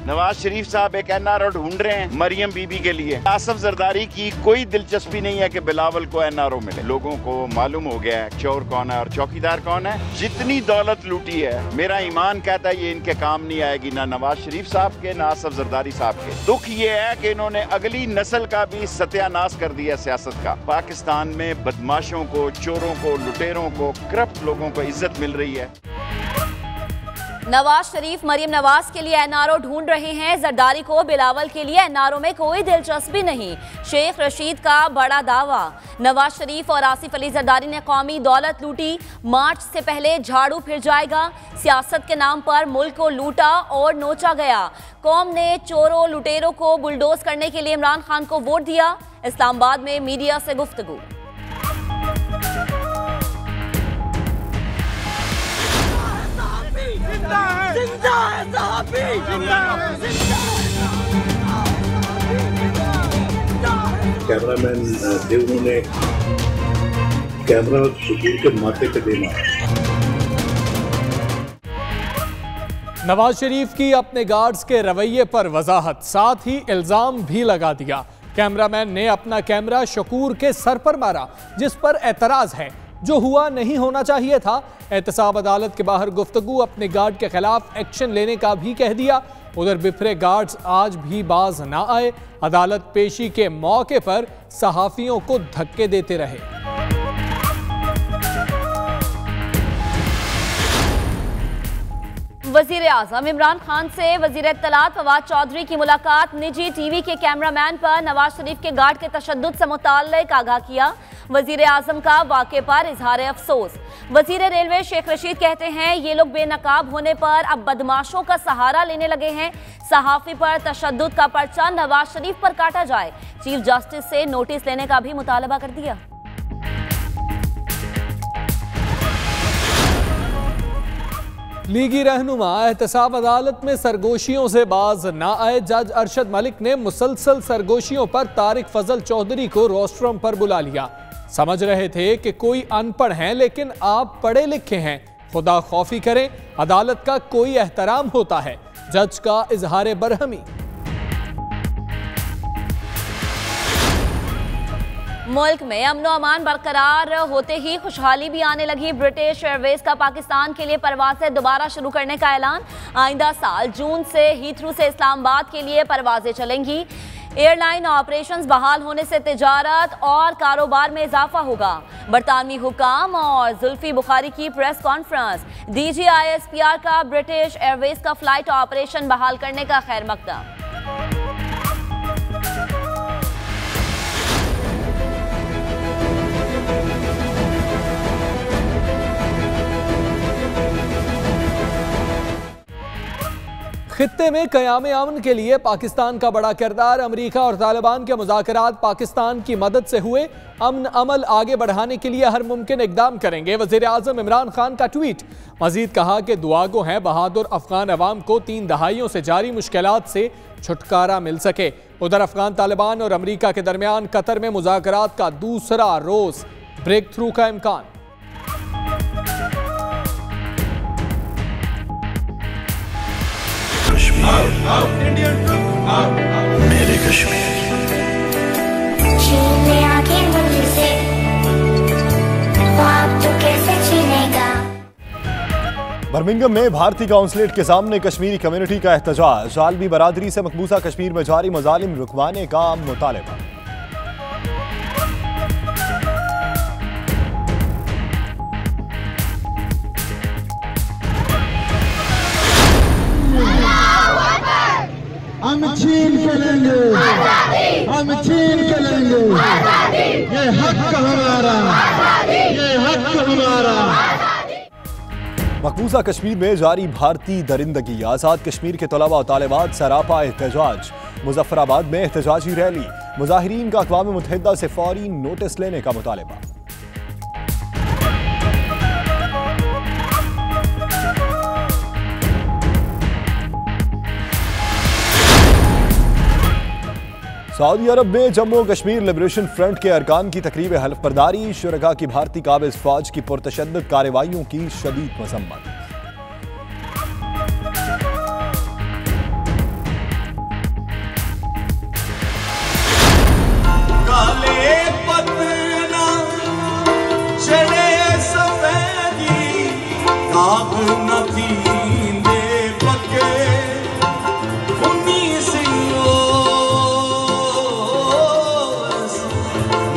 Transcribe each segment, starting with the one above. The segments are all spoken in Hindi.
नवाज शरीफ साहब एक NRO ढूंढ रहे हैं मरियम बीबी के लिए। आसिफ जरदारी की कोई दिलचस्पी नहीं है कि बिलावल को NRO मिले। लोगों को मालूम हो गया है चोर कौन है और चौकीदार कौन है। जितनी दौलत लूटी है, मेरा ईमान कहता है ये इनके काम नहीं आएगी, ना नवाज शरीफ साहब के, ना आसिफ जरदारी साहब के। दुख ये है कि इन्होंने अगली नस्ल का भी सत्यानाश कर दिया सियासत का। पाकिस्तान में बदमाशों को, चोरों को, लुटेरों को, करप्ट लोगों को इज्जत मिल रही है। नवाज शरीफ मरियम नवाज के लिए NRO ढूंढ रहे हैं। जरदारी को बिलावल के लिए NRO में कोई दिलचस्पी नहीं। शेख रशीद का बड़ा दावा। नवाज शरीफ और आसिफ अली जरदारी ने कौमी दौलत लूटी, मार्च से पहले झाड़ू फिर जाएगा। सियासत के नाम पर मुल्क को लूटा और नोचा गया। कौम ने चोरों लुटेरों को बुलडोज करने के लिए इमरान खान को वोट दिया। इस्लामाबाद में मीडिया से गुफ्तगू। कैमरामैन देवनू ने कैमरा शकूर के माथे पे देना। नवाज शरीफ की अपने गार्ड्स के रवैये पर वजाहत, साथ ही इल्जाम भी लगा दिया। कैमरामैन ने अपना कैमरा शकूर के सर पर मारा, जिस पर एतराज है। जो हुआ नहीं होना चाहिए था। एहतसाब अदालत के बाहर गुफ्तगू, अपने गार्ड के खिलाफ एक्शन लेने का भी कह दिया। उधर बिफरे गार्ड्स आज भी बाज ना आए। अदालत पेशी के मौके पर सहाफियों को धक्के देते रहे। वजीर आजम इमरान खान से वजीर इत्तलात फवाद चौधरी की मुलाकात। निजी टीवी के कैमरामैन पर नवाज शरीफ के गार्ड के तशद्दुद से मुताल्लिक आगाह किया। वजीर आजम का वाक़े पर इजहार अफसोस। वजीर रेलवे शेख रशीद कहते हैं ये लोग बेनकाब होने पर अब बदमाशों का सहारा लेने लगे हैं। सहाफ़ी पर तशद्दुद का पर्चा नवाज शरीफ पर काटा जाए। चीफ जस्टिस से नोटिस लेने का भी मुतालबा कर दिया। लीगी रहनुमा एहतसाब अदालत में सरगोशियों से बाज ना आए। जज अरशद मलिक ने मुसलसल सरगोशियों पर तारिक फजल चौधरी को रोस्ट्रम पर बुला लिया। समझ रहे थे कि कोई अनपढ़ हैं, लेकिन आप पढ़े लिखे हैं। खुदा खौफी करें, अदालत का कोई एहतराम होता है। जज का इजहार बरहमी। मुल्क में अमनो अमान बरकरार होते ही खुशहाली भी आने लगी। ब्रिटिश एयरवेज का पाकिस्तान के लिए परवाजें दोबारा शुरू करने का ऐलान। आइंदा साल जून से हीथ्रू से इस्लामाबाद के लिए परवाजें चलेंगी। एयरलाइन ऑपरेशंस बहाल होने से तिजारत और कारोबार में इजाफा होगा। बरतानवी हुकाम और जुल्फी बुखारी की प्रेस कॉन्फ्रेंस। DGISPR का ब्रिटिश एयरवेज का फ्लाइट ऑपरेशन बहाल करने का खैर मकदम। खित्ते में क़याम अमन के लिए पाकिस्तान का बड़ा किरदार। अमरीका और तालिबान के मुज़ाकरात पाकिस्तान की मदद से हुए। अमन अमल आगे बढ़ाने के लिए हर मुमकिन इक़दाम करेंगे। वज़ीर आज़म इमरान खान का ट्वीट। मज़ीद कहा कि दुआ गो हैं बहादुर अफ़गान अवाम को 3 दहाइयों से जारी मुश्किलात से छुटकारा मिल सके। उधर अफ़गान तालिबान और अमरीका के दरमियान कतर में मुज़ाकरात का दूसरा रोज़। ब्रेक थ्रू का इम्कान। मेरे कश्मीर छीने आंखें मुझसे, ख्वाब तो कैसे छीनेगा। बर्मिंघम में भारतीय काउंसलेट के सामने कश्मीरी कम्युनिटी का एहतजाज। आलमी बरादरी से मकबूजा कश्मीर में जारी मजालिम रुकवाने का मुतालबा। हम छीन के लेंगे, हम छीन के लेंगे, ये हक हमारा, ये हक हमारा। मकबूजा कश्मीर में जारी भारतीय दरिंदगी। आज़ाद कश्मीर के तलबा और तालिबात सरापा एहतजाज। मुजफ्फराबाद में एहतजाजी रैली। मुजाहिरीन का अक़वाम मुत्तहिदा से फौरी नोटिस लेने का मुतालबा। सऊदी अरब में जम्मू कश्मीर लिबरेशन फ्रंट के अरकान की तकरीब हल्फ बर्दारी। शुरका की भारतीय काबिज फौज की पुरतशद्दुद कार्रवाइयों की शदीद मजम्मत। खाब न थींदे पके उन्नी सिंगो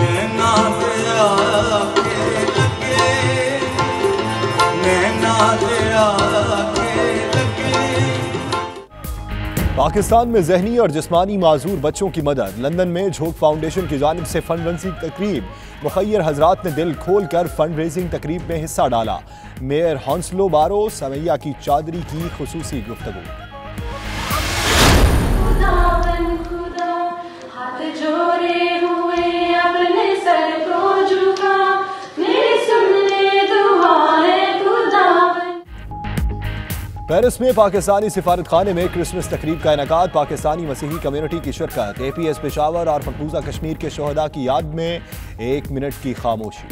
नैना ते आके लगे नैना ते आके लगे। पाकिस्तान में जहनी और जिस्मानी माजूर बच्चों की मदद। लंदन में झोंक फाउंडेशन की जानिब से फंड रेजिंग तकरीब। मुखय्यर हजरात ने दिल खोल कर फंड रेजिंग तकरीब में हिस्सा डाला। मेयर हॉन्सलो बारो समैया की चादरी की खुसूसी गुफ्तगू। पेरिस में पाकिस्तानी सिफारत खाने में क्रिसमस तकरीब का इनेकाद। पाकिस्तानी मसीही कम्युनिटी की शिरकत। APS पेशावर और मकबूजा कश्मीर के शोहदा की याद में 1 मिनट की खामोशी।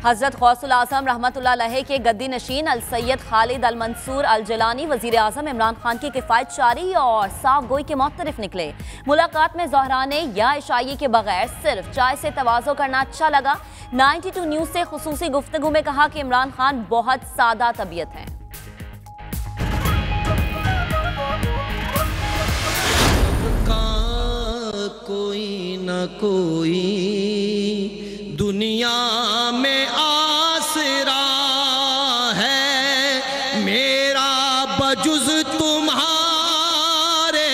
हजरत गौसुल आजम रहमतुल्लाह अलैह के गद्दी नशीन अल सैयद खालिद अल मंसूर अल जलानी वजीर आजम इमरान खान की किफायतशारी और साफ गोई के मुख्तलिफ निकले। मुलाकात में ज़हरा ने या इशाइये के बगैर सिर्फ चाय से तवाज़ो करना अच्छा लगा। 92 न्यूज़ से खुसूसी गुफ्तगू में कहा कि इमरान खान बहुत सादा तबीयत हैं। कोई न कोई दुनिया में आसरा है मेरा बजुज़ तुम्हारे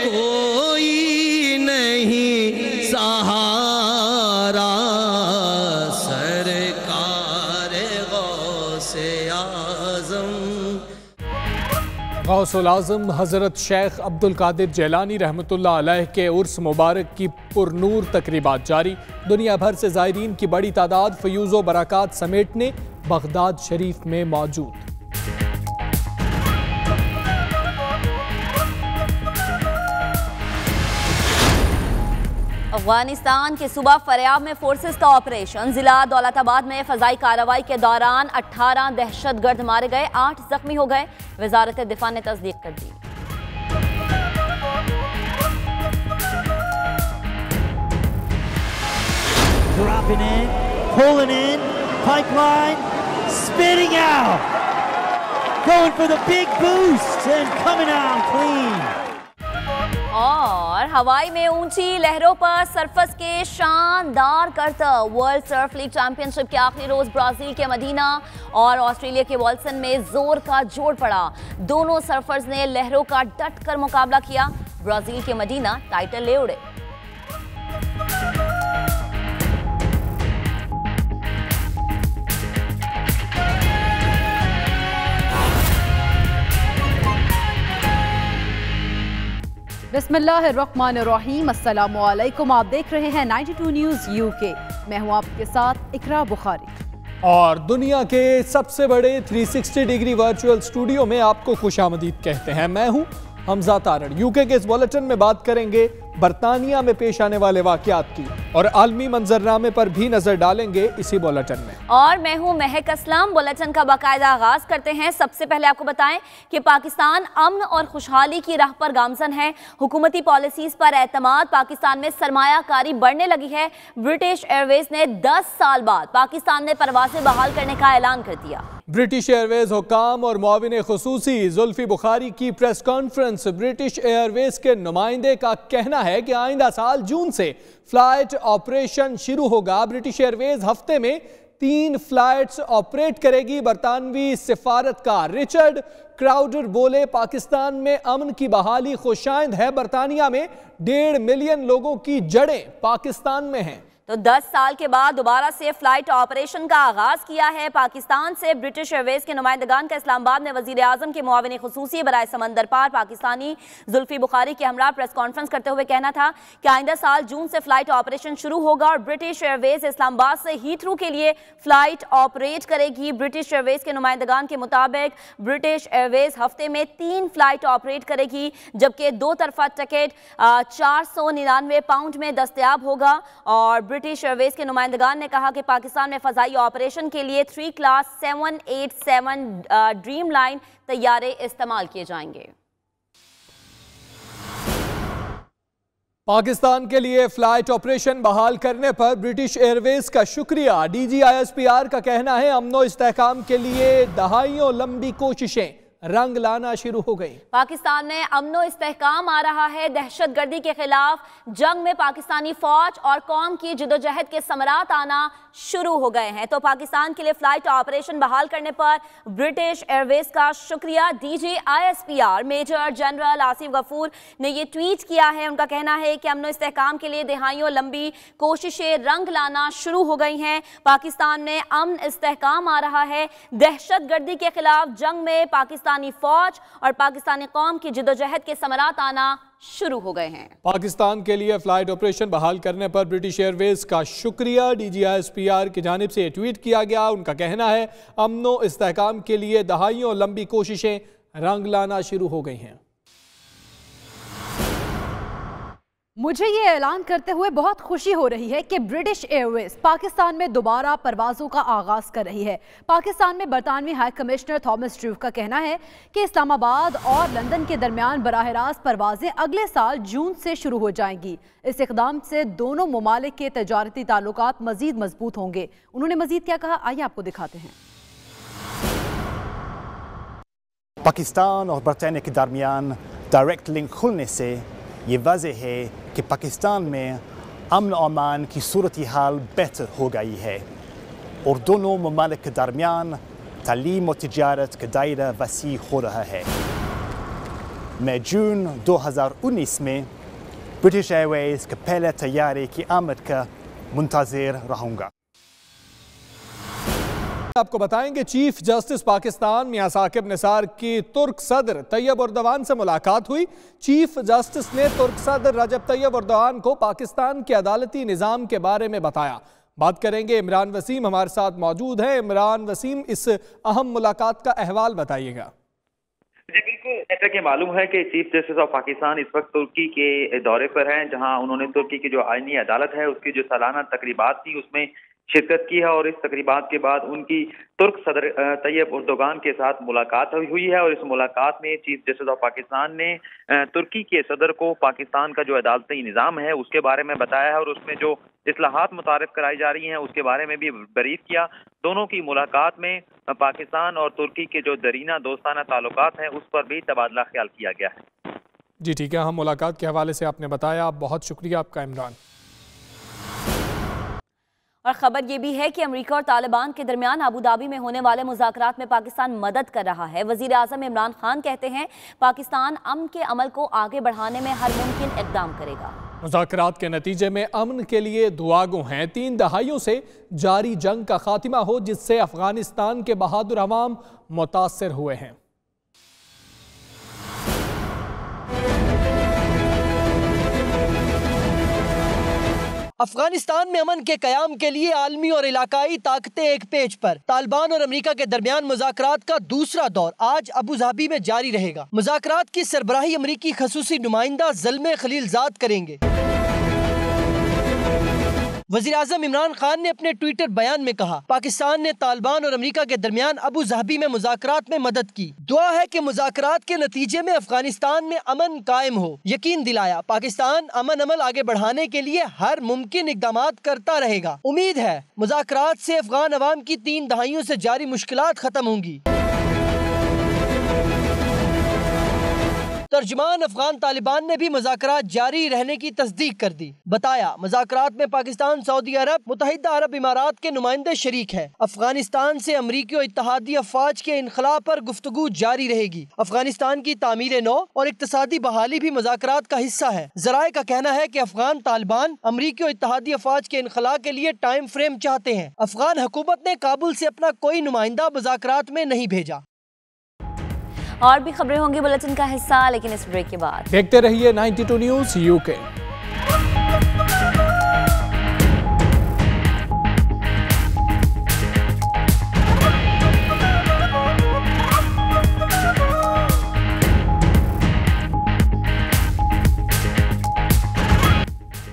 कोई नहीं सहारा सरकार गौसे आज़म। गौसुल आज़म हज़रत शेख अब्दुल कादिर जैलानी रहमतुल्लाह अलैह के उर्स मुबारक की पुरनूर तकरीबात जारी। दुनिया भर से ज़ायरीन की बड़ी तादाद फ़यूज़ो बरक़ात समेटने बगदाद शरीफ में मौजूद। अफगानिस्तान के सूबा फरियाब में फोर्सेस का ऑपरेशन। जिला दौलताबाद में फ़ज़ाई कार्रवाई के दौरान 18 दहशतगर्द मारे गए, 8 जख्मी हो गए। वज़ारत दिफा ने तस्दीक कर दी। Dropping in, pulling in, pipeline, spinning out, going for the big boost and coming out clean. और हवाई में ऊंची लहरों पर सरफस के शानदार करतब। वर्ल्ड सर्फ लीग चैंपियनशिप के आखिरी रोज ब्राजील के मदीना और ऑस्ट्रेलिया के वॉल्सन में जोर का जोड़ पड़ा। दोनों सर्फर्स ने लहरों का डट कर मुकाबला किया। ब्राजील के मदीना टाइटल ले उड़े। बिस्मिल्लाहिर्रहमानिर्रहीम, अस्सलामुअलैकुम। आप देख रहे हैं 92 न्यूज़ UK। मैं हूं आपके साथ इकरा बुखारी। और दुनिया के सबसे बड़े 360 डिग्री वर्चुअल स्टूडियो में आपको खुशामदीद कहते हैं। मैं हूं हमजा तारड़। UK के इस बुलेटिन में बात करेंगे बरतानिया में पेश आने वाले वाकयात की और आलमी मंजरनामे पर भी नजर डालेंगे इसी बुलेटिन में। और मैं हूं महक असलम। बुलेटिन का बाकायदा आगाज करते हैं। सबसे पहले आपको बताएं कि पाकिस्तान अमन और खुशहाली की राह पर गामजन है। हुकूमती पॉलिसीज पर एतमाद। पाकिस्तान में सरमायाकारी बढ़ने लगी है। ब्रिटिश एयरवेज ने 10 साल बाद पाकिस्तान में परवाजें बहाल करने का ऐलान कर दिया। ब्रिटिश एयरवेज हुकाम और मुआविन खुसूसी जुल्फी बुखारी की प्रेस कॉन्फ्रेंस। ब्रिटिश एयरवेज के नुमाइंदे का कहना है कि आइंदा साल जून से फ्लाइट ऑपरेशन शुरू होगा। ब्रिटिश एयरवेज हफ्ते में 3 फ्लाइट्स ऑपरेट करेगी। बरतानवी सिफारतकार रिचर्ड क्राउडर बोले, पाकिस्तान में अमन की बहाली खुशाइंद है। बरतानिया में 1.5 मिलियन लोगों की जड़ें पाकिस्तान में हैं। तो 10 साल के बाद दोबारा से फ्लाइट ऑपरेशन का आगाज किया है पाकिस्तान से। ब्रिटिश एयरवेज के नुमाइंदगान का इस्लामाबाद में वजीर आजम के मुआविन खुसूसी बराए समंदर पार पाकिस्तानी जुल्फी बुखारी के हमरा प्रेस कॉन्फ्रेंस करते हुए कहना था कि आइंदा साल जून से फ्लाइट ऑपरेशन शुरू होगा और ब्रिटिश एयरवेज इस्लामाबाद से हीथ्रू के लिए फ्लाइट ऑपरेट करेगी। ब्रिटिश एयरवेज के नुमाइंदगान के मुताबिक ब्रिटिश एयरवेज हफ्ते में 3 फ्लाइट ऑपरेट करेगी, जबकि 2 तरफा टिकट 499 पाउंड में दस्तयाब होगा। और ब्रिटिश एयरवेज के नुमाइंदगान ने कहा कि पाकिस्तान में फजाई ऑपरेशन के लिए 3 क्लास 787 ड्रीम लाइन तैयारे इस्तेमाल किए जाएंगे। पाकिस्तान के लिए फ्लाइट ऑपरेशन बहाल करने पर ब्रिटिश एयरवेज का शुक्रिया। DGISPR का कहना है अमनो इस्तेहकाम के लिए दहाइयों लंबी कोशिशें रंग लाना शुरू हो गई। पाकिस्तान में अमनो इस्तेहकाम आ रहा है। दहशतगर्दी के खिलाफ जंग में पाकिस्तानी फौज और कौम की जिदोजहद के समरात आना शुरू हो गए हैं। तो पाकिस्तान के लिए फ्लाइट ऑपरेशन बहाल करने पर ब्रिटिश एयरवेज का शुक्रिया। DGISPR major general Asif Ghafoor ने ये ट्वीट किया है। उनका कहना है कि अमनो इस्तेहकाम के लिए दहाइयों लंबी कोशिशें रंग लाना शुरू हो गई हैं। पाकिस्तान में अमन इस्तेहकाम आ रहा है। दहशतगर्दी के खिलाफ जंग में पाकिस्तानी फौज और पाकिस्तानी कौम की जिदोजहद के समरात आना शुरू हो गए हैं। पाकिस्तान के लिए फ्लाइट ऑपरेशन बहाल करने पर ब्रिटिश एयरवेज का शुक्रिया। DGISPR की जानिब से ट्वीट किया गया। उनका कहना है अमनो इस्तेहकाम के लिए दहाइयों लंबी कोशिशें रंग लाना शुरू हो गई हैं। मुझे ये ऐलान करते हुए बहुत खुशी हो रही है कि ब्रिटिश एयरवेज पाकिस्तान में दोबारा परवाज़ों का आगाज़ कर रही है। पाकिस्तान में बरतानवी हाई कमिश्नर थॉमस ड्रूव का कहना है कि इस्लामाबाद और लंदन के दरमियान बराह रास्त परवाज़ें अगले साल जून से शुरू हो जाएंगी। इस इक़दाम से दोनों ममालिक के तजारती ताल्लुकात मज़ीद मजबूत होंगे। उन्होंने मज़ीद क्या कहा, आइए आपको दिखाते हैं। पाकिस्तान और बरतानिया के दरमियान डायरेक्ट लिंक खुलने से ये वाज़ेह है कि पाकिस्तान में अमन और अमान की सूरत हाल बेहतर हो गई है और दोनों ममालिक के दरमियान तालीम और तिजारत का दायरा वसी हो रहा है। मैं जून 2019 में ब्रिटिश एयरवेज के पहले तैयारे की आमद का मुंतज़िर रहूँगा। आपको बताएंगे चीफ जस्टिस पाकिस्तान मियां साकिब निसार की तुर्क सदर तैयब एर्दोगान से मुलाकात हुई। चीफ जस्टिस ने तुर्क सदर रजब तैयब एर्दोगान को पाकिस्तान के अदालती निज़ाम के बारे में बताया। बात करेंगे इमरान वसीम हमारे साथ मौजूद हैं। इमरान वसीम, इस अहम मुलाकात का अहवाल बताइएगा। जी बिल्कुल, जैसा कि मालूम है कि चीफ जस्टिस ऑफ पाकिस्तान इस वक्त तुर्की के दौरे पर हैं, जहां उन्होंने तुर्की की जो आईनी अदालत है उसकी जो सालाना तकरीबात थी उसमें शिरकत की है और इस तकरीबात के बाद उनकी तुर्क सदर तैयब एर्दोगान के साथ मुलाकात हुई है। और इस मुलाकात में चीफ जस्टिस ऑफ पाकिस्तान ने तुर्की के सदर को पाकिस्तान का जो अदालती निज़ाम है उसके बारे में बताया है और उसमें जो इस्लाहात मुतारिफ कराई जा रही हैं उसके बारे में भी ब्रीफ किया। दोनों की मुलाकात में पाकिस्तान और तुर्की के जो दरीना दोस्ताना ताल्लुकात हैं उस पर भी तबादला ख्याल किया गया है। जी ठीक है, हम मुलाकात के हवाले से आपने बताया, बहुत शुक्रिया आपका इमरान। और खबर ये भी है कि अमेरिका और तालिबान के दरमियान अबू धाबी में होने वाले मुज़ाकरात में पाकिस्तान मदद कर रहा है। वज़ीर आज़म इमरान खान कहते हैं पाकिस्तान अमन के अमल को आगे बढ़ाने में हर मुमकिन इक़दाम करेगा। मुज़ाकरात के नतीजे में अमन के लिए दुआगो हैं। 3 दहाइयों से जारी जंग का खात्मा हो जिससे अफगानिस्तान के बहादुर अवाम मुतासर हुए हैं। अफगानिस्तान में अमन के कयाम के लिए आलमी और इलाकाई ताकतें एक पेज पर। तालिबान और अमेरिका के दरमियान मुज़ाकरात का दूसरा दौर आज अबू धाबी में जारी रहेगा। मुज़ाकरात की सरबराही अमेरिकी खसूसी नुमाइंदा ज़ल्मे खलीलजाद करेंगे। वज़ीर आज़म इमरान खान ने अपने ट्विटर बयान में कहा पाकिस्तान ने तालिबान और अमेरिका के दरमियान अबू धाबी में मुज़ाकरात में मदद की। दुआ है कि मुज़ाकरात के नतीजे में अफगानिस्तान में अमन कायम हो। यकीन दिलाया पाकिस्तान अमन अमल आगे बढ़ाने के लिए हर मुमकिन इक़दामात करता रहेगा। उम्मीद है मुज़ाकरात से अफगान अवाम की 3 दहाइयों से जारी मुश्किलात खत्म होंगी। तर्जुमान अफगान तालिबान ने भी मुज़ाकरात जारी रहने की तस्दीक कर दी। बताया मुज़ाकरात में पाकिस्तान, सऊदी अरब, मुत्तहिदा अरब इमारात के नुमाइंदे शरीक हैं। अफगानिस्तान से अमरीकी और इत्तेहादी अफवाज के इनखला पर गुफ्तगू जारी रहेगी। अफगानिस्तान की तामीर नौ और इक्तसादी बहाली भी मुज़ाकरात का हिस्सा है। ज़राए का कहना है कि अफगान तालिबान अमरीकी और इत्तेहादी अफवाज के इनखला के लिए टाइम फ्रेम चाहते हैं। अफगान हुकूमत ने काबुल से अपना कोई नुमाइंदा मुज़ाकरात में नहीं भेजा। और भी खबरें होंगी बुलेटिन का हिस्सा, लेकिन इस ब्रेक के बाद देखते रहिए 92 न्यूज़ यूके।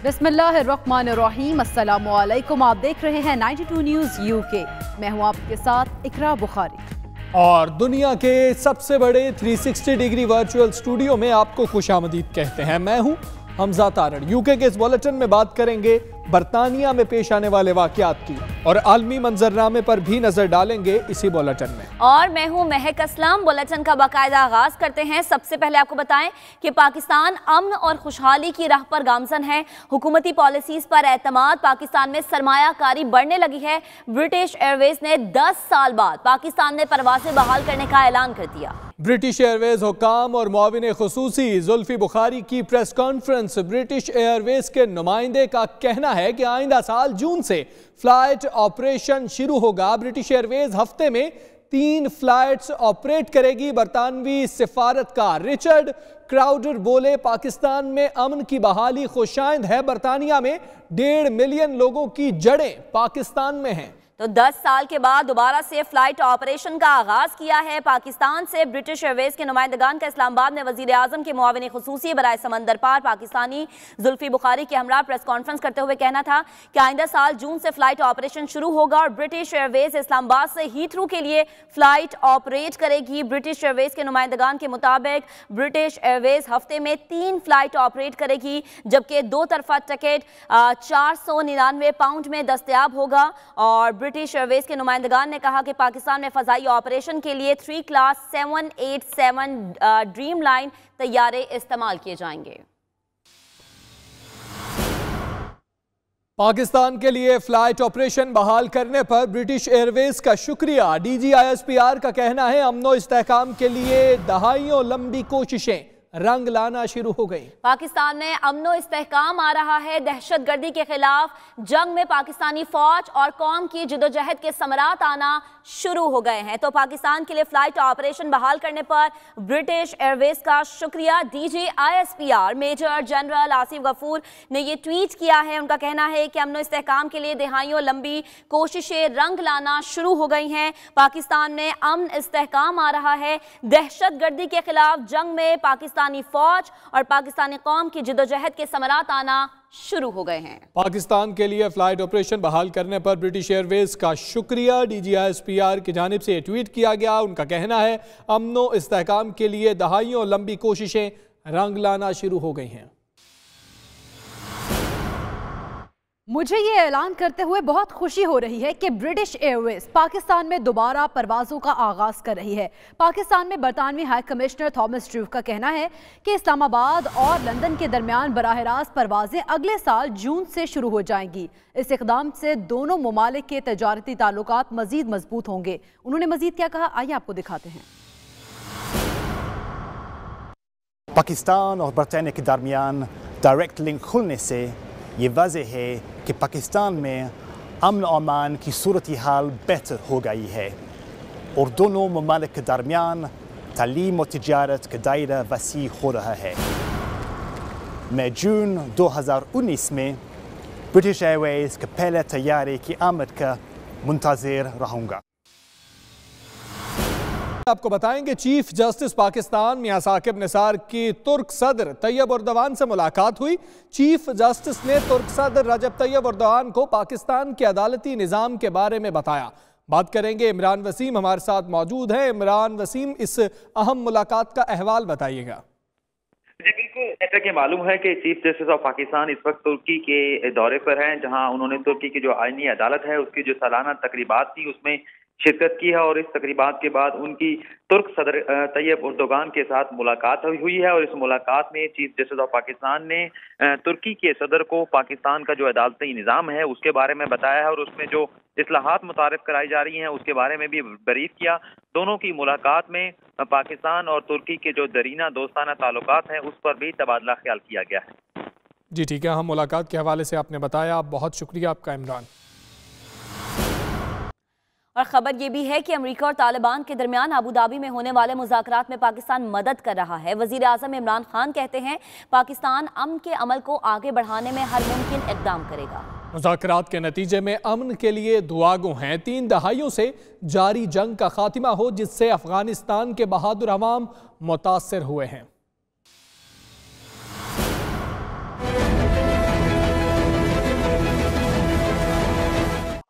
बिस्मिल्लाहिर्रहमानिर्रहीम, अस्सलामुअलैकुम। आप देख रहे हैं 92 न्यूज़ यूके। मैं हूं आपके साथ इकरा बुखारी। और दुनिया के सबसे बड़े 360 डिग्री वर्चुअल स्टूडियो में आपको खुशामदीद कहते हैं। मैं हूं हमजा तारड़। यूके के इस बुलेटिन में बात करेंगे बरतानिया में पेश आने वाले वाकयात की और आलमी मंजरनामे पर भी नजर डालेंगे इसी बुलेटिन में। और मैं हूं महक असलम। बुलेटिन का बाकायदा आगाज करते हैं। सबसे पहले आपको बताएं कि पाकिस्तान अमन और खुशहाली की राह पर गामजन है। हुकूमती पॉलिसीज पर एतमाद, पाकिस्तान में सरमायाकारी बढ़ने लगी है। ब्रिटिश एयरवेज ने 10 साल बाद पाकिस्तान में परवाजें बहाल करने का ऐलान कर दिया। ब्रिटिश एयरवेज हुकाम और मुआविन खुसूसी जुल्फी बुखारी की प्रेस कॉन्फ्रेंस। ब्रिटिश एयरवेज के नुमाइंदे का कहना है कि आइंदा साल जून से फ्लाइट ऑपरेशन शुरू होगा। ब्रिटिश एयरवेज हफ्ते में 3 फ्लाइट्स ऑपरेट करेगी। बरतानवी सिफारतकार रिचर्ड क्राउडर बोले, पाकिस्तान में अमन की बहाली खुशाइंद है। बरतानिया में 1.5 मिलियन लोगों की जड़ें पाकिस्तान में हैं। तो 10 साल के बाद दोबारा से फ्लाइट ऑपरेशन का आगाज किया है पाकिस्तान से। ब्रिटिश एयरवेज के नुमाइंदगान का इस्लामाबाद में वजीर आजम के मुआविन खुसूसी बराए समंदर पार पाकिस्तानी जुल्फी बुखारी के हमरा प्रेस कॉन्फ्रेंस करते हुए कहना था कि आइंदा साल जून से फ्लाइट ऑपरेशन शुरू होगा और ब्रिटिश एयरवेज इस्लामाबाद से हीथ्रू के लिए फ्लाइट ऑपरेट करेगी। ब्रिटिश एयरवेज के नुमाइंदगान के मुताबिक ब्रिटिश एयरवेज हफ्ते में 3 फ्लाइट ऑपरेट करेगी, जबकि 2 तरफा टिकट 499 पाउंड में दस्तयाब होगा। और ब्रिटिश एयरवेज के नुमाइंदगान ने कहा कि पाकिस्तान में फजाई ऑपरेशन के लिए 3 क्लास 787 ड्रीम लाइन तैयारे इस्तेमाल किए जाएंगे। पाकिस्तान के लिए फ्लाइट ऑपरेशन बहाल करने पर ब्रिटिश एयरवेज का शुक्रिया। DGISPR का कहना है अमनो इस्तेहकाम के लिए दहाइयों लंबी कोशिशें रंग लाना शुरू हो गई। पाकिस्तान में अमनो इस्तेहकाम आ रहा है। दहशतगर्दी के खिलाफ जंग में पाकिस्तानी फौज और कौम की जिदोजहद के समरात आना शुरू हो गए हैं। तो पाकिस्तान के लिए फ्लाइट ऑपरेशन बहाल करने पर ब्रिटिश एयरवेज का शुक्रिया। DGISPR major general Asif Ghafoor ने ये ट्वीट किया है। उनका कहना है कि अमनो इस्तेहकाम के लिए दहाइयों लंबी कोशिशें रंग लाना शुरू हो गई हैं। पाकिस्तान में अमन इस्तेहकाम आ रहा है। दहशतगर्दी के खिलाफ जंग में पाकिस्तानी फौज और पाकिस्तानी कौम की जिदोजहद के समरात आना शुरू हो गए हैं। पाकिस्तान के लिए फ्लाइट ऑपरेशन बहाल करने पर ब्रिटिश एयरवेज का शुक्रिया। DGISPR की जानिब से ट्वीट किया गया। उनका कहना है अमनो इस्तेहकाम के लिए दहाइयों लंबी कोशिशें रंग लाना शुरू हो गई हैं। मुझे ये ऐलान करते हुए बहुत खुशी हो रही है कि ब्रिटिश एयरवेज पाकिस्तान में दोबारा परवाज़ों का आगाज़ कर रही है। पाकिस्तान में बरतानवी हाई कमिश्नर थॉमस ड्रूफ का कहना है कि इस्लामाबाद और लंदन के दरमियान बराह रास्त परवाज़ें अगले साल जून से शुरू हो जाएंगी। इस इक़दाम से दोनों ममालिक के तजारती ताल्लुकात मज़ीद मजबूत होंगे। उन्होंने मज़ीद क्या कहा, आइए आपको दिखाते हैं। पाकिस्तान और बरतानिया के दरमियान डायरेक्ट लिंक खुलने से ये वाज़ेह है कि पाकिस्तान में अमन और अमान की सूरत हाल बेहतर हो गई है और दोनों ममालिक के दरमियान तालीम और तिजारत का दायरा वसी हो रहा है। मैं जून 2019 में ब्रिटिश एयरवेज के पहले तैयारे की आमद का मुंतज़िर रहूँगा। आपको बताएंगे चीफ जस्टिस पाकिस्तान मियां साकिब निसार की तुर्क सदर तैयब एर्दोगान से मुलाकात हुई। चीफ जस्टिस ने तुर्क सदर रजब तैयब एर्दोगान को पाकिस्तान के अदालती निज़ाम के बारे में बताया। बात करेंगे इमरान वसीम हमारे साथ मौजूद हैं। इमरान वसीम, इस अहम मुलाकात का अहवाल बताइएगा। जी बिल्कुल, जैसा कि मालूम है कि चीफ जस्टिस ऑफ पाकिस्तान इस वक्त तुर्की के दौरे पर हैं, जहां उन्होंने तुर्की की जो आईनी अदालत है उसकी जो सालाना तकरीबात थी उसमें शिरकत की है और इस तकरीबात के बाद उनकी तुर्क सदर तैयब एर्दोगान के साथ मुलाकात हुई है। और इस मुलाकात में चीफ जस्टिस ऑफ पाकिस्तान ने तुर्की के सदर को पाकिस्तान का जो अदालती निज़ाम है उसके बारे में बताया है और उसमें जो इस्लाहात मुतारिफ कराई जा रही हैं उसके बारे में भी ब्रीफ किया। दोनों की मुलाकात में पाकिस्तान और तुर्की के जो दरीना दोस्ताना ताल्लुकात हैं उस पर भी तबादला ख्याल किया गया है। जी ठीक है, हम मुलाकात के हवाले से आपने बताया, बहुत शुक्रिया आपका इमरान। और खबर ये भी है कि अमेरिका और तालिबान के दरमियान अबू धाबी में होने वाले मुज़ाकरात में पाकिस्तान मदद कर रहा है। वज़ीर आज़म इमरान खान कहते हैं पाकिस्तान अमन के अमल को आगे बढ़ाने में हर मुमकिन इक़दाम करेगा। मुज़ाकरात के नतीजे में अमन के लिए दुआगो हैं। 3 दहाइयों से जारी जंग का खात्मा हो जिससे अफगानिस्तान के बहादुर अवाम मुतासर हुए हैं।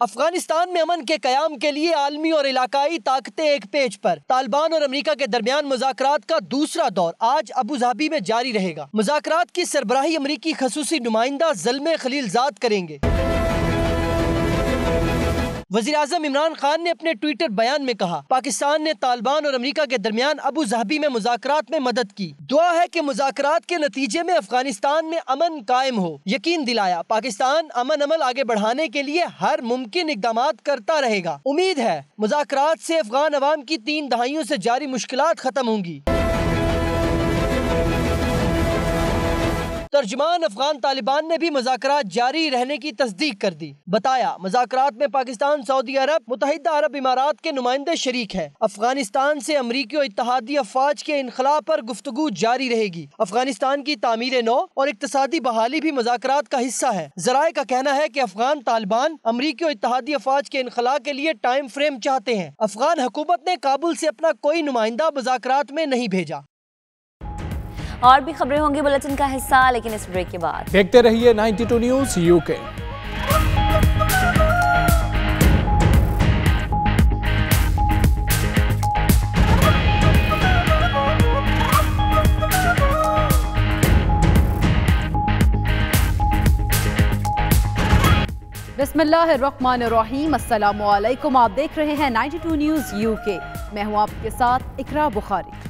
अफगानिस्तान में अमन के कयाम के लिए आलमी और इलाकाई ताकतें एक पेज पर। तालिबान और अमेरिका के दरमियान मुज़ाकरात का दूसरा दौर आज अबू धाबी में जारी रहेगा। मुज़ाकरात की सरबराही अमेरिकी खसूसी नुमाइंदा ज़ल्मे खलीलजाद करेंगे। वज़ीर-ए-आज़म इमरान खान ने अपने ट्विटर बयान में कहा, पाकिस्तान ने तालिबान और अमेरिका के दरमियान अबू धाबी में मुज़ाकरात में मदद की। दुआ है कि मुज़ाकरात के नतीजे में अफगानिस्तान में अमन कायम हो। यकीन दिलाया पाकिस्तान अमन अमल आगे बढ़ाने के लिए हर मुमकिन इक़दामात करता रहेगा। उम्मीद है मुज़ाकरात से अफगान अवाम की 3 दहाइयों से जारी मुश्किलात खत्म होंगी। तर्जुमान अफगान तालिबान ने भी मुज़ाकरात जारी रहने की तस्दीक कर दी। बताया मुज़ाकरात में पाकिस्तान, सऊदी अरब, मुत्तहिदा अरब इमारात के नुमाइंदे शरीक हैं। अफगानिस्तान से अमरीकी और इत्तहादी अफवाज के इनखला पर गुफ्तगू जारी रहेगी। अफगानिस्तान की तामीर नौ और इक्तसादी बहाली भी मुज़ाकरात का हिस्सा है। ज़राए का कहना है कि अफगान तालिबान अमरीकी और इत्तहादी अफवाज के इनखला के लिए टाइम फ्रेम चाहते हैं। अफगान हुकूमत ने काबुल से अपना कोई नुमाइंदा मुज़ाकरात में नहीं भेजा। और भी खबरें होंगी बुलेटिन का हिस्सा, लेकिन इस ब्रेक के बाद देखते रहिए 92 न्यूज़ यूके। बिस्मिल्लाहिर्रहमानिर्रहीम, अस्सलामुअलैकुम। आप देख रहे हैं 92 न्यूज़ यूके। मैं हूं आपके साथ इकरा बुखारी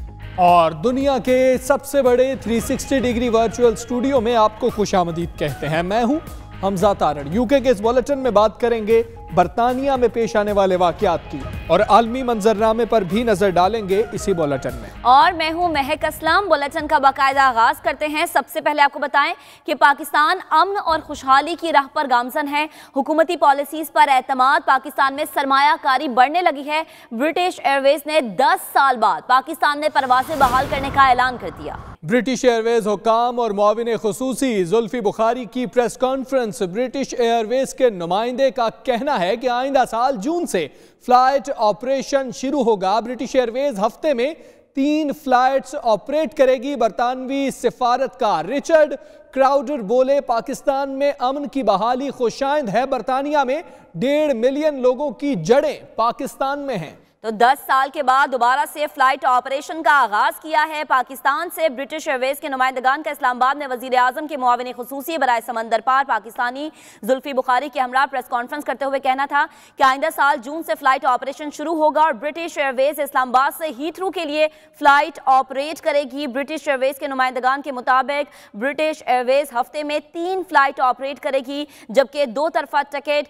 और दुनिया के सबसे बड़े 360 डिग्री वर्चुअल स्टूडियो में आपको खुशामदीद कहते हैं। मैं हूं हमजा तारड़। यूके के इस बुलेटिन में बात करेंगे बरतानिया में पेश आने वाले वाकयात की और आलमी मंजरनामे पर भी नजर डालेंगे इसी बुलेटिन में। और मैं हूं महक असलम। बुलेटिन का बाकायदा आगाज करते हैं। सबसे पहले आपको बताएं कि पाकिस्तान अमन और खुशहाली की राह पर गामजन है। हुकूमती पॉलिसीज पर एतमाद, पाकिस्तान में सरमायाकारी बढ़ने लगी है। ब्रिटिश एयरवेज ने 10 साल बाद पाकिस्तान में परवाजें बहाल करने का ऐलान कर दिया। ब्रिटिश एयरवेज हुकाम और मुआविन खुसूसी जुल्फी बुखारी की प्रेस कॉन्फ्रेंस। ब्रिटिश एयरवेज के नुमाइंदे का कहना है कि आइंदा साल जून से फ्लाइट ऑपरेशन शुरू होगा। ब्रिटिश एयरवेज हफ्ते में 3 फ्लाइट्स ऑपरेट करेगी। बरतानवी सिफारतकार रिचर्ड क्राउडर बोले, पाकिस्तान में अमन की बहाली खुशाइंद है। बरतानिया में 1.5 मिलियन लोगों की जड़ें पाकिस्तान में हैं। तो 10 साल के बाद दोबारा से फ्लाइट ऑपरेशन का आगाज किया है। पाकिस्तान से ब्रिटिश एयरवेज के नुमाइंदगान का इस्लामाबाद में वजीर आजम के मुआविन खुसूसी बराए समंदर पार पाकिस्तानी जुल्फी बुखारी के हमरा प्रेस कॉन्फ्रेंस करते हुए कहना था कि आइंदा साल जून से फ्लाइट ऑपरेशन शुरू होगा और ब्रिटिश एयरवेज इस्लामाबाद से हीथ्रू के लिए फ्लाइट ऑपरेट करेगी। ब्रिटिश एयरवेज के नुमाइंदगान के मुताबिक ब्रिटिश एयरवेज हफ्ते में 3 फ्लाइट ऑपरेट करेगी, जबकि 2 तरफा टिकट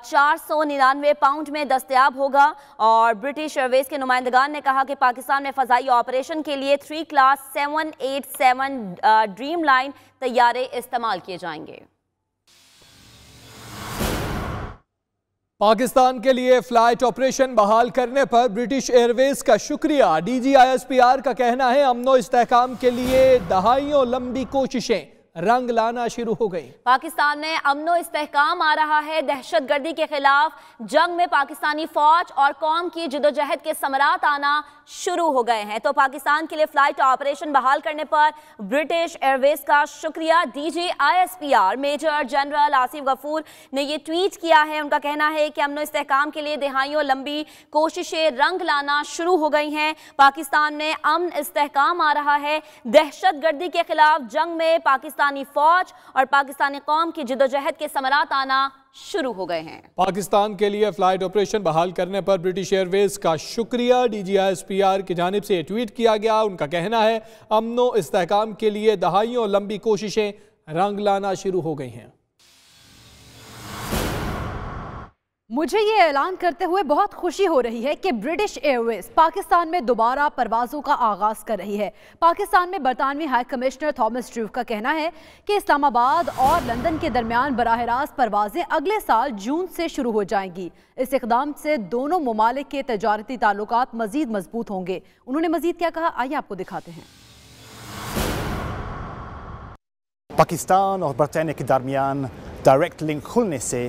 499 पाउंड में दस्तयाब होगा। और ब्रिटिश एयरवेज के नुमाइंदगान ने कहा कि पाकिस्तान में फजाई ऑपरेशन के लिए 3 क्लास 787 ड्रीम लाइन तैयारे इस्तेमाल किए जाएंगे। पाकिस्तान के लिए फ्लाइट ऑपरेशन बहाल करने पर ब्रिटिश एयरवेज का शुक्रिया। DGISPR का कहना है अमनो इस्तेहकाम के लिए दहाइयों लंबी कोशिशें रंग लाना शुरू हो गई। पाकिस्तान में अमनो इस्तेहकाम आ रहा है। दहशतगर्दी के खिलाफ जंग में पाकिस्तानी फौज और कौम की जिदोजहद के समरात आना शुरू हो गए हैं। तो पाकिस्तान के लिए फ्लाइट ऑपरेशन बहाल करने पर ब्रिटिश एयरवेज का शुक्रिया। DGISPR major general Asif Ghafoor ने ये ट्वीट किया है। उनका कहना है कि अमनो इस्तेहकाम के लिए दहाइयों लंबी कोशिशें रंग लाना शुरू हो गई हैं। पाकिस्तान में अमन इस्तेहकाम आ रहा है। दहशतगर्दी के खिलाफ जंग में पाकिस्तानी फौज और पाकिस्तानी कौम की जिदोजहद के समरात आना शुरू हो गए हैं। पाकिस्तान के लिए फ्लाइट ऑपरेशन बहाल करने पर ब्रिटिश एयरवेज का शुक्रिया। DGISPR की जानिब से ट्वीट किया गया। उनका कहना है अमनो इस्तेहकाम के लिए दहाइयों लंबी कोशिशें रंग लाना शुरू हो गई हैं। मुझे ये ऐलान करते हुए बहुत खुशी हो रही है कि ब्रिटिश एयरवेज पाकिस्तान में दोबारा परवाज़ों का आगाज़ कर रही है। पाकिस्तान में बरतानवी हाई कमिश्नर थॉमस ड्रूव का कहना है कि इस्लामाबाद और लंदन के दरमियान बराह रास्त परवाज़ें अगले साल जून से शुरू हो जाएंगी। इस इक़दाम से दोनों ममालिक के तजारती ताल्लुकात मज़ीद मजबूत होंगे। उन्होंने मज़ीद क्या कहा, आइए आपको दिखाते हैं। पाकिस्तान और बरतानिया के दरमियान डायरेक्ट लिंक खुलने से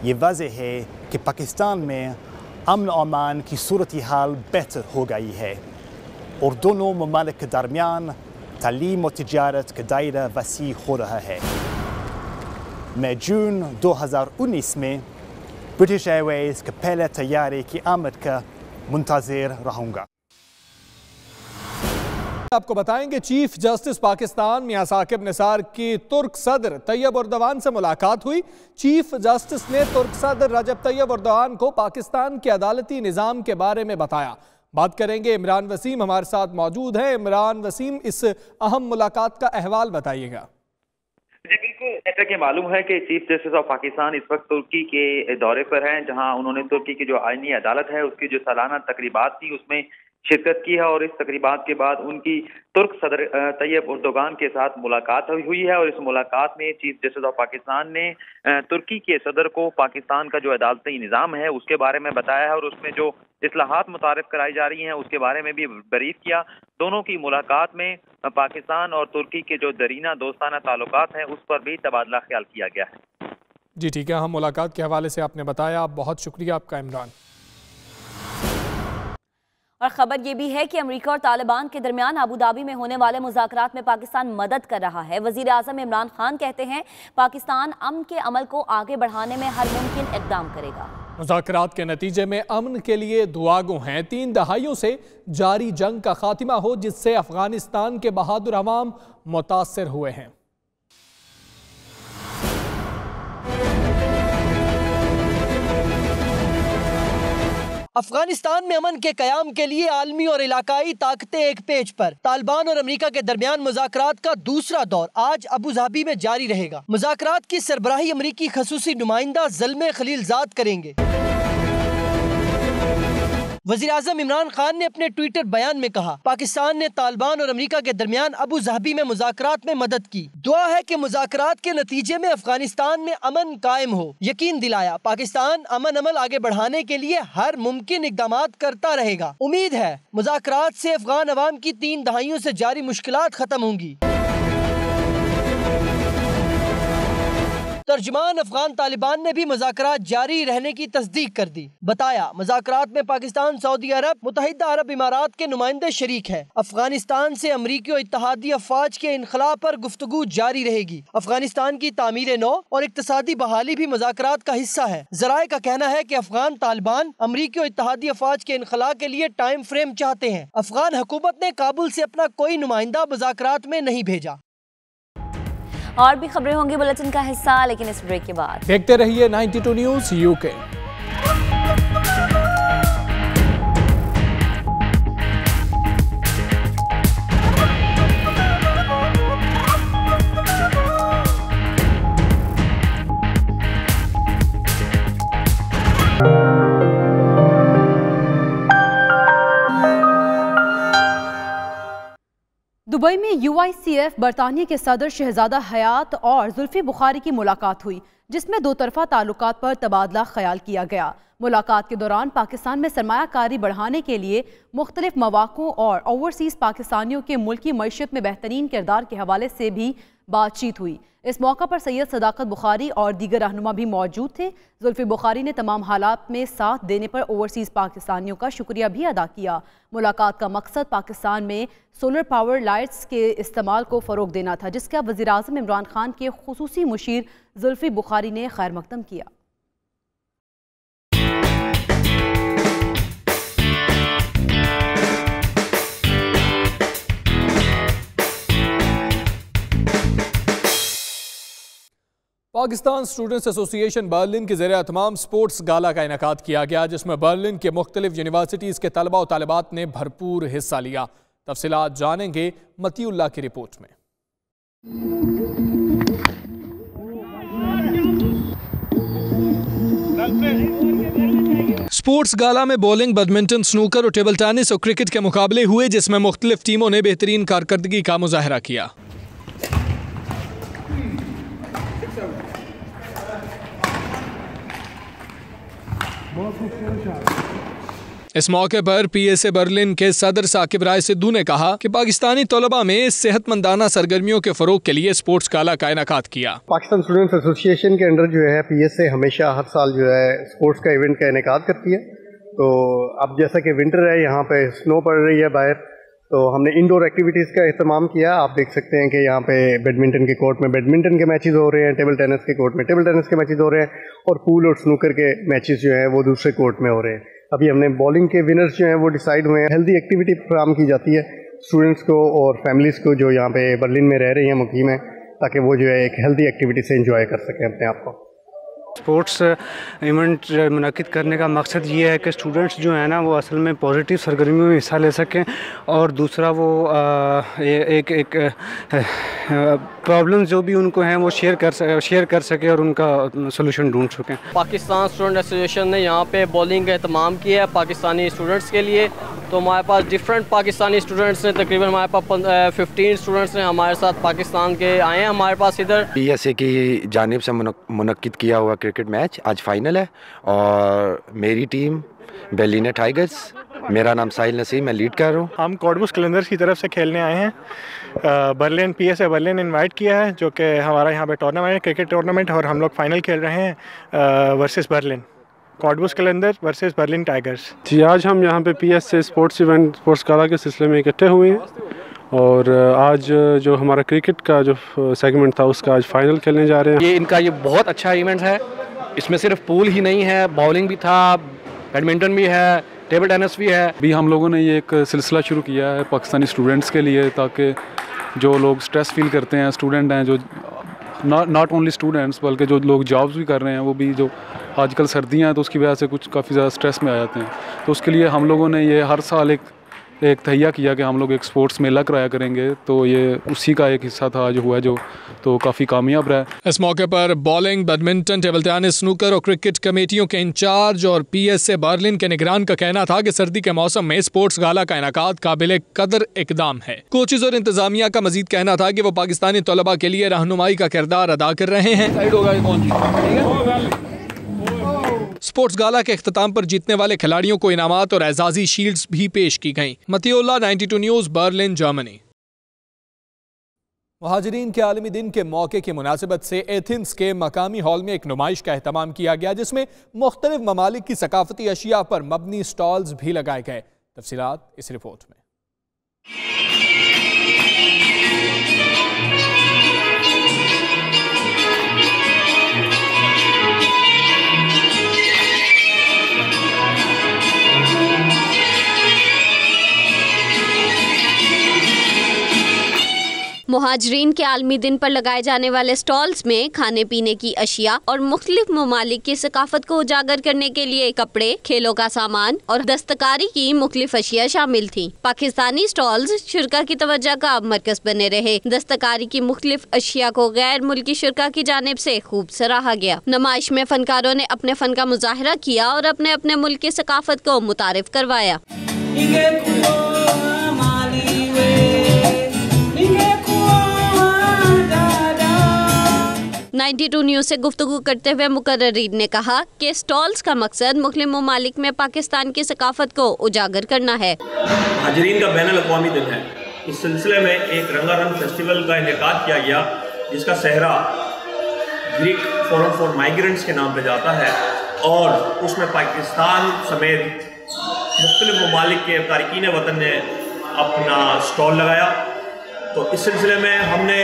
ये वाज़ेह है कि पाकिस्तान में अमन और अमान की सूरत हाल बेहतर हो गई है और दोनों ममालिक के दरमियान तालीम और तिजारत का दायरा वसी हो रहा है। मैं जून 2019 में ब्रिटिश एयरवेज के पहले तैयारी की आमद का मुंतज़िर रहूँगा। आपको बताएंगे चीफ जस्टिस पाकिस्तान मियां साकिब निसार की तुर्क सदर तैयब एर्दोगान से मुलाकात हुई। चीफ जस्टिस ने तुर्क सदर रजब तैयब एर्दोगान को पाकिस्तान के अदालती निज़ाम के बारे में बताया। बात करेंगे इमरान वसीम हमारे साथ मौजूद हैं। इमरान वसीम, इस अहम मुलाकात का अहवाल बताइएगा। जी बिल्कुल, जैसा कि मालूम है कि चीफ जस्टिस ऑफ पाकिस्तान इस वक्त तुर्की के दौरे पर हैं, जहां उन्होंने तुर्की की जो आईनी अदालत है उसकी जो सालाना तकरीबात थी उसमें शिरकत की है। और इस तकरीबात के बाद उनकी तुर्क सदर तैयब एर्दोगान के साथ मुलाकात हुई है। और इस मुलाकात में चीफ जस्टिस ऑफ पाकिस्तान ने तुर्की के सदर को पाकिस्तान का जो अदालती निज़ाम है उसके बारे में बताया है और उसमें जो इस्लाहात मुतारिफ कराई जा रही हैं उसके बारे में भी ब्रीफ किया। दोनों की मुलाकात में पाकिस्तान और तुर्की के जो दरीना दोस्ताना ताल्लुकात हैं उस पर भी तबादला ख्याल किया गया है। जी ठीक है, हम मुलाकात के हवाले से आपने बताया, बहुत शुक्रिया आपका इमरान। और ख़बर ये भी है कि अमेरिका और तालिबान के दरमियान अबू धाबी में होने वाले मुज़ाकरात में पाकिस्तान मदद कर रहा है। वज़ीर आज़म इमरान खान कहते हैं पाकिस्तान अमन के अमल को आगे बढ़ाने में हर मुमकिन इक़दाम करेगा। मुज़ाकरात के नतीजे में अमन के लिए दुआगो हैं। 3 दहाइयों से जारी जंग का खात्मा हो जिससे अफगानिस्तान के बहादुर अवाम मुतासर हुए हैं। अफगानिस्तान में अमन के कयाम के लिए आलमी और इलाकाई ताकतें एक पेज पर। तालिबान और अमेरिका के दरमियान मुज़ाकरात का दूसरा दौर आज अबू धाबी में जारी रहेगा। मुज़ाकरात की सरबराही अमेरिकी खसूसी नुमाइंदा ज़ल्मे खलीलजाद करेंगे। वज़ीर आज़म इमरान खान ने अपने ट्विटर बयान में कहा पाकिस्तान ने तालिबान और अमेरिका के दरमियान अबू धाबी में मुज़ाकरात में मदद की। दुआ है कि मुज़ाकरात के नतीजे में अफगानिस्तान में अमन कायम हो। यकीन दिलाया पाकिस्तान अमन अमल आगे बढ़ाने के लिए हर मुमकिन इक़दामात करता रहेगा। उम्मीद है मुज़ाकरात से अफगान अवाम की 3 दहाइयों से जारी मुश्किलात खत्म होंगी। तर्जुमान अफगान तालिबान ने भी मुज़ाकरात जारी रहने की तस्दीक कर दी। बताया मुज़ाकरात में पाकिस्तान, सऊदी अरब, मुत्तहिदा अरब इमारात के नुमाइंदे शरीक हैं। अफगानिस्तान से अमरीकी और इत्तेहादी अफवाज के इनखला पर गुफ्तगू जारी रहेगी। अफगानिस्तान की तामीर नौ और इक्तसादी बहाली भी मुज़ाकरात का हिस्सा है। ज़राए का कहना है कि अफगान तालिबान अमरीकी और इत्तेहादी अफवाज के इनखला के लिए टाइम फ्रेम चाहते हैं। अफगान हुकूमत ने काबुल से अपना कोई नुमाइंदा मुज़ाकरात में नहीं भेजा। और भी खबरें होंगी बुलेटिन का हिस्सा, लेकिन इस ब्रेक के बाद देखते रहिए 92 न्यूज़ यूके। दुबई में UICF बरतानिया के सदर शहजादा हयात और जुल्फी बुखारी की मुलाकात हुई, जिसमें 2 तरफा ताल्लुकात पर तबादला ख्याल किया गया। मुलाकात के दौरान पाकिस्तान में सरमायाकारी बढ़ाने के लिए मुख्तलिफ मौक़ों और ओवरसीज़ पाकिस्तानियों के मुल्की मईशत में बेहतरीन किरदार के हवाले से भी बातचीत हुई। इस मौका पर सैयद सदाकत बुखारी और दीगर रहनुमा भी मौजूद थे। जुल्फी बुखारी ने तमाम हालात में साथ देने पर ओवरसीज़ पाकिस्तानियों का शुक्रिया भी अदा किया। मुलाकात का मकसद पाकिस्तान में सोलर पावर लाइट्स के इस्तेमाल को फ़रोग देना था, जिसका वज़ीर आज़म इमरान खान के खुसूसी मुशीर जुल्फी बुखारी ने खैर मकदम किया। पाकिस्तान स्टूडेंट्स एसोसिएशन बर्लिन के ज़रिए तमाम स्पोर्ट्स गाला का इनेकाद किया गया, जिसमें बर्लिन के मुख्तलिफ यूनिवर्सिटीज़ के तलबा और तालिबात ने भरपूर हिस्सा लिया। तफसीलात जानेंगे मतीउल्लाह की रिपोर्ट में। स्पोर्ट्स गाला में बॉलिंग, बैडमिंटन, स्नूकर और टेबल टेनिस और क्रिकेट के मुकाबले हुए, जिसमें मुख्तलिफ टीमों ने बेहतरीन कारकर्दगी का मुजाहरा किया। इस मौके पर PSA बर्लिन के सदर साकिब राय सिद्धू ने कहा कि पाकिस्तानी तलबा में सेहतमंदाना सरगर्मियों के फरोग के लिए स्पोर्ट्स गाला का इनेकाद किया। पाकिस्तान स्टूडेंट्स एसोसिएशन के अंडर जो है PSA हमेशा हर साल जो है स्पोर्ट्स का इवेंट का इनेकाद करती है। तो अब जैसा कि विंटर है, यहाँ पे स्नो पड़ रही है बाहर, तो हमने इंडोर एक्टिविटीज़ का इस्तेमाल किया। आप देख सकते हैं कि यहाँ पे बैडमिंटन के कोर्ट में बैडमिंटन के मैचेस हो रहे हैं, टेबल टेनिस के कोर्ट में टेबल टेनिस के मैचेस हो रहे हैं, और पूल और स्नूकर के मैचेस जो हैं वो दूसरे कोर्ट में हो रहे हैं। अभी हमने बॉलिंग के विनर्स जो हैं वो डिसाइड हुए हैं। हेल्दी एक्टिविटी फ्राहम की जाती है स्टूडेंट्स को और फैमिलीज़ को जो यहाँ पे बर्लिन में रह रही हैं, मुकीम है, ताकि वो जो है एक हेल्दी एक्टिविटी से एंजॉय कर सकें अपने आप को। स्पोर्ट्स इवेंट मुनक़िद करने का मकसद ये है कि स्टूडेंट्स जो है ना वो असल में पॉजिटिव सरगर्मियों में हिस्सा ले सकें, और दूसरा वो एक प्रॉब्लम्स जो भी उनको हैं वो शेयर कर सके और उनका सोल्यूशन ढूंढ सकें। पाकिस्तान स्टूडेंट एसोसिएशन ने यहाँ पे बॉलिंग का एहतमाम किया है पाकिस्तानी स्टूडेंट्स के लिए। तो हमारे पास डिफरेंट पाकिस्तानी स्टूडेंट्स ने, तकरीबन हमारे पास 15 स्टूडेंट्स ने हमारे साथ पाकिस्तान के आए हैं हमारे पास इधर। PSA की जानिब से मुनक्किद किया हुआ क्रिकेट मैच आज फाइनल है, और मेरी टीम बर्लिन टाइगर्स, मेरा नाम साहिल नसीम, मैं लीड कर रहा हूँ। हम कॉडबूस कैलेंडर्स की तरफ से खेलने आए हैं। बर्लिन PSA बर्लिन इनवाइट किया है, जो कि हमारा यहाँ पे टूर्नामेंट है, क्रिकेट टूर्नामेंट, और हम लोग फाइनल खेल रहे हैं versus Berlin, Cottbus calendar versus Berlin Tigers. जी, आज हम यहाँ पे PSA sports event sports gala के सिलसिले में इकट्ठे हुए हैं, और आज जो हमारा क्रिकेट का जो सेगमेंट था उसका आज फाइनल खेलने जा रहे हैं। ये बहुत अच्छा इवेंट है। इसमें सिर्फ पूल ही नहीं है, बॉलिंग भी था, बैडमिंटन भी है, टेबल टेनिस भी है। अभी हम लोगों ने ये एक सिलसिला शुरू किया है पाकिस्तानी स्टूडेंट्स के लिए, ताकि जो लोग स्ट्रेस फील करते हैं, स्टूडेंट हैं जो नॉट ओनली स्टूडेंट्स बल्कि जो लोग जॉब्स भी कर रहे हैं, वो भी जो आजकल सर्दियां हैं तो उसकी वजह से कुछ काफ़ी ज़्यादा स्ट्रेस में आ जाते हैं, तो उसके लिए हम लोगों ने ये हर साल एक तहिया किया कि हम लोग एक स्पोर्ट्स मेला कराया करेंगे। तो ये उसी का एक हिस्सा था जो हुआ, जो तो काफ़ी कामयाब रहा। इस मौके पर bowling, badminton, table tennis, snooker और क्रिकेट कमेटियों के इंचार्ज और PSA बर्लिन के निगरान का कहना था कि सर्दी के मौसम में स्पोर्ट्स गाला का इनेकाद काबिल कदर इकदाम है। कोचेज और इंतजामिया का मजीद कहना था कि वो पाकिस्तानी तलबा के लिए रहनुमाई का किरदार अदा कर रहे हैं। स्पोर्ट्स गाला के इख्तिताम पर जीतने वाले खिलाड़ियों को इनामात और एजाजी शील्ड्स भी पेश की गईं। Matiullah, 92 news, Berlin, Germany. मुहाजिरीन के आलमी दिन के मौके की मुनासिबत से एथेंस के मकामी हॉल में एक नुमाइश का एहतमाम किया गया, जिसमें मुख्तलिफ ममालिक की सकाफती अशिया पर मबनी स्टॉल्स भी लगाए गए। तफसीलात इस रिपोर्ट में। मुहाजिरीन के आलमी दिन पर लगाए जाने वाले स्टॉल्स में खाने पीने की अशिया और मुख्तलिफ ममालिक की सकाफत को उजागर करने के लिए कपड़े, खेलों का सामान और दस्तकारी की मुख्तलिफ अशिया शामिल थी। पाकिस्तानी स्टॉल्स शुरका की तवज्जो का मरकज बने रहे। दस्तकारी की मुख्तलिफ अशिया को गैर मुल्की शुरका की जानिब से खूब सराहा गया। नुमाइश में फनकारों ने अपने फन का मुजाहरा किया और अपने अपने मुल्क की सकाफत को मुतारिफ करवाया। 92 न्यूज़ से गुफ्तगू करते हुए मुकर्ररीन ने कहा कि स्टॉल्स का मकसद मुख्तलिफ ममालिक में पाकिस्तान की सकाफत को उजागर करना है। हाजिरीन का बैनुल अक़वामी दिन है। इस सिलसिले में एक रंगारंग फेस्टिवल का इनेकाद किया गया, जिसका सहरा ग्रीक फोरम फॉर माइग्रेंट्स के नाम पर जाता है, और उसमें पाकिस्तान समेत मुख्तलिफ ममालिक के तारिकीन वतन ने अपना स्टॉल लगाया। तो इस सिलसिले में हमने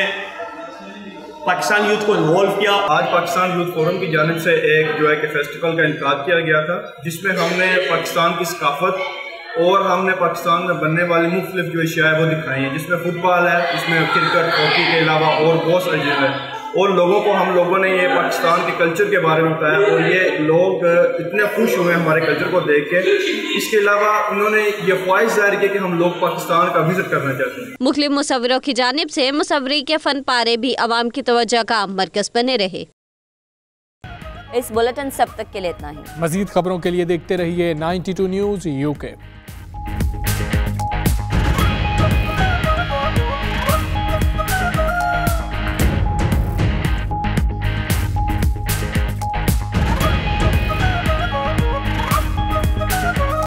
पाकिस्तान यूथ को इन्वॉल्व किया। आज पाकिस्तान यूथ फोरम की जानिब से एक जो है कि फेस्टिवल का इनेकाद किया गया था, जिसमें हमने पाकिस्तान की सकाफत और हमने पाकिस्तान में बनने वाली मुख्तलिफ जो अशिया है वो दिखाई हैं, जिसमें फुटबॉल है, इसमें क्रिकेट, हॉकी के अलावा और बहुत सारी चीज़ें हैं। और लोगों को हम लोगों ने ये पाकिस्तान के कल्चर के बारे में बताया, और ये लोग इतने खुश हुए हमारे कल्चर को देख के। इसके अलावा उन्होंने ये ख्वाहिश जाहिर की कि हम लोग पाकिस्तान का विजिट करना चाहते हैं। मुख्तलिफ मुसव्विरों की जानिब से मुसव्वरी के फन पारे भी आवाम की तवज्जो का मरकज बने रहे। इस बुलेटिन से अब तक के लिए इतना ही। मजीद खबरों के लिए देखते रहिए 92 न्यूज़ UK।